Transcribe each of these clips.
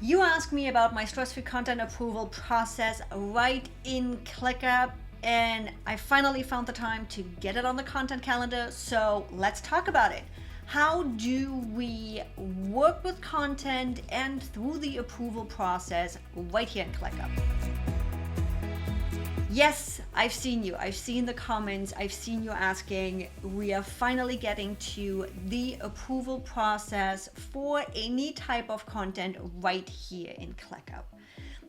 You asked me about my stress-free content approval process right in ClickUp, and I finally found the time to get it on the content calendar, so let's talk about it. How do we work with content and through the approval process right here in ClickUp? Yes, I've seen you. I've seen the comments. I've seen you asking. We are finally getting to the approval process for any type of content right here in ClickUp.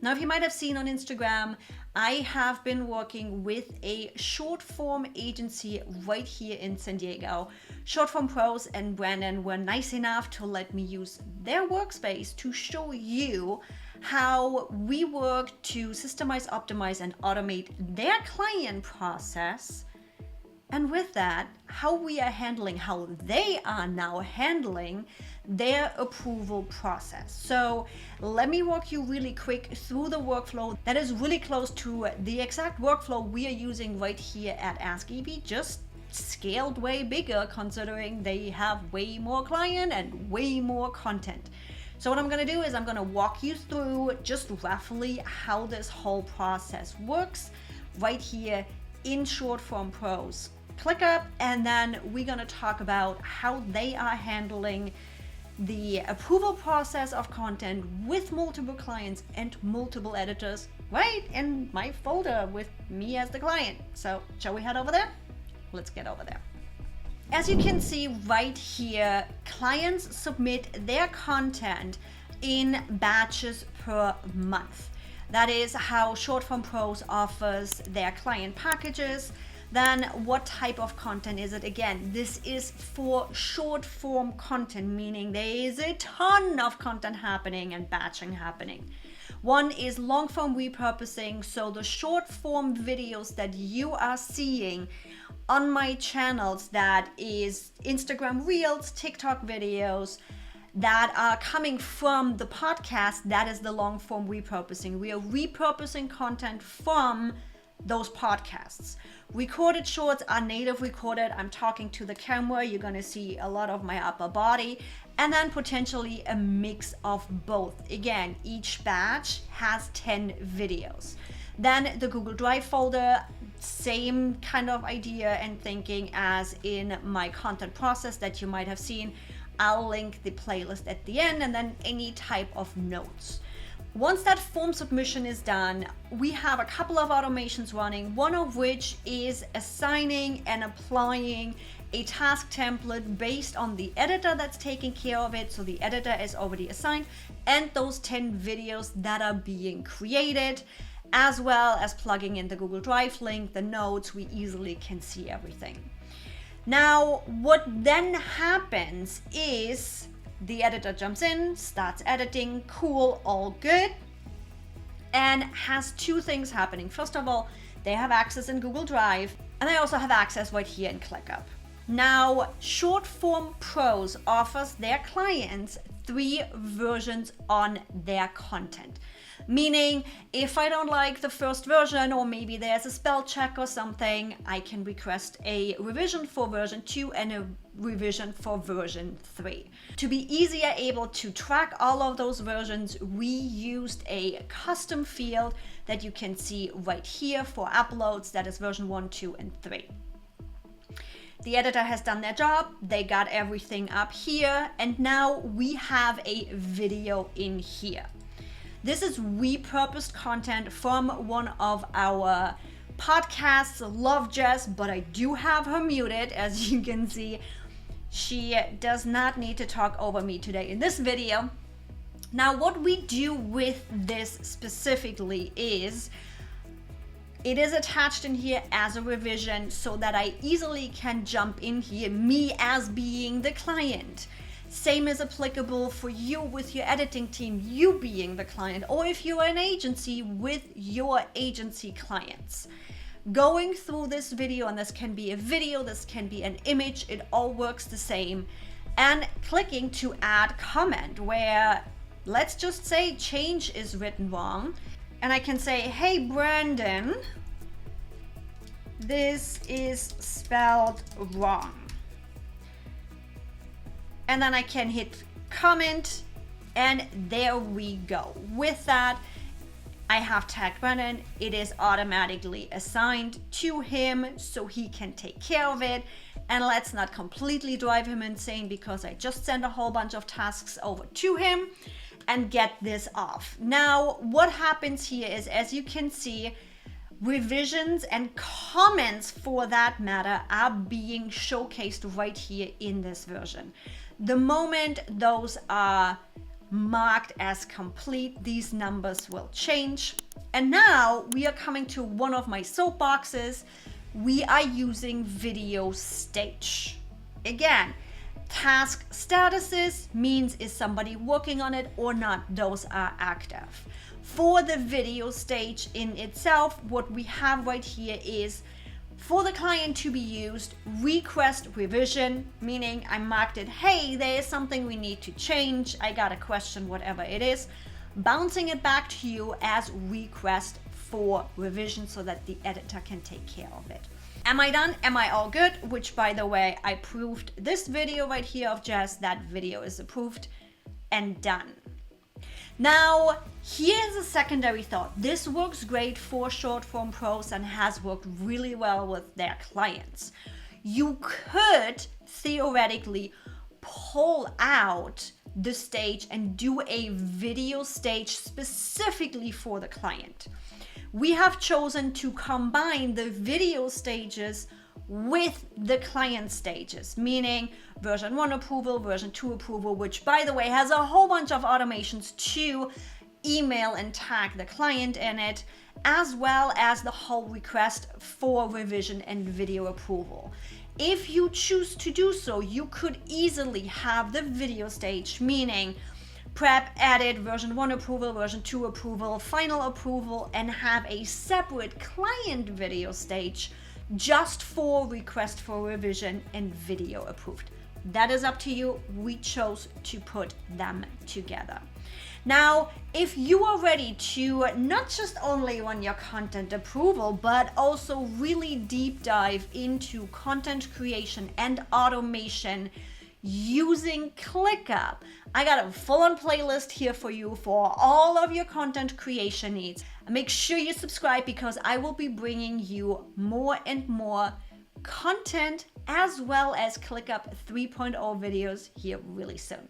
Now, if you might have seen on Instagram, I have been working with a short form agency right here in San Diego. Short Form Pros and Brandon were nice enough to let me use their workspace to show you how we work to systemize, optimize, and automate their client process. And with that, how we are handling, how they are now handling their approval process. So let me walk you really quick through the workflow that is really close to the exact workflow we are using right here at AskEB, just scaled way bigger considering they have way more client and way more content. So what I'm going to do is I'm going to walk you through just roughly how this whole process works right here in Short Form Pros ClickUp, and then we're going to talk about how they are handling the approval process of content with multiple clients and multiple editors right in my folder with me as the client. So shall we head over there? Let's get over there. As you can see right here, clients submit their content in batches per month. That is how Short Form Pros offers their client packages. Then what type of content is it? Again, this is for short form content, meaning there is a ton of content happening and batching happening. One is long form repurposing, so the short form videos that you are seeing on my channels, that is Instagram Reels, TikTok videos that are coming from the podcast, that is the long form repurposing. We are repurposing content from those podcasts. Recorded shorts are native recorded. I'm talking to the camera. You're going to see a lot of my upper body, and then potentially a mix of both. Again, each batch has 10 videos. Then the Google Drive folder, same kind of idea and thinking as in my content process that you might have seen. I'll link the playlist at the end, and then any type of notes. Once that form submission is done, we have a couple of automations running, one of which is assigning and applying a task template based on the editor that's taking care of it. So the editor is already assigned, and those 10 videos that are being created, as well as plugging in the Google Drive link, the notes, we easily can see everything. Now, what then happens is the editor jumps in, starts editing, cool, all good, and has two things happening. First of all, they have access in Google Drive, and they also have access right here in ClickUp. Now, Short Form Pros offers their clients 3 versions on their content. Meaning, if I don't like the first version, or maybe there's a spell check or something, I can request a revision for version 2 and a revision for version 3. To be easier able to track all of those versions, we used a custom field that you can see right here for uploads, that is version 1, 2, and 3. The editor has done their job, they got everything up here, and now we have a video in here. This is repurposed content from one of our podcasts. Love Jess, but I do have her muted, as you can see. She does not need to talk over me today in this video. Now, what we do with this specifically is it is attached in here as a revision so that I easily can jump in here, me as being the client. Same is applicable for you with your editing team, you being the client, or if you're an agency with your agency clients. Going through this video, and this can be a video, this can be an image, it all works the same, and clicking to add comment where, let's just say change is written wrong, and I can say, hey Brandon, this is spelled wrong. And then I can hit comment, And there we go. With that, I have tagged Brennan. It is automatically assigned to him so he can take care of it. And let's not completely drive him insane because I just sent a whole bunch of tasks over to him and get this off. Now, what happens here is, as you can see, revisions and comments for that matter are being showcased right here in this version. The moment those are marked as complete, these numbers will change. And now we are coming to one of my soapboxes. We are using video stage. Again, task statuses means is somebody working on it or not. Those are active. For the video stage in itself, what we have right here is for the client to be used, request revision, meaning I marked it, hey, there is something we need to change. I got a question, whatever it is, bouncing it back to you as request for revision so that the editor can take care of it. Am I done? Am I all good? Which, by the way, I proved this video right here of Jess. That video is approved and done. Now, here's a secondary thought. This works great for short form pros and has worked really well with their clients. You could theoretically pull out the stage and do a video stage specifically for the client. We have chosen to combine the video stages with the client stages, meaning version 1 approval, version 2 approval, which, by the way, has a whole bunch of automations to email and tag the client in it, as well as the whole request for revision and video approval. If you choose to do so, you could easily have the video stage, meaning prep, edit, version 1 approval, version 2 approval, final approval, and have a separate client video stage just for request for revision and video approved. That is up to you. We chose to put them together. Now, if you are ready to not just only run your content approval, but also really deep dive into content creation and automation using ClickUp, I got a full-on playlist here for you for all of your content creation needs. Make sure you subscribe because I will be bringing you more and more content as well as ClickUp 3.0 videos here really soon.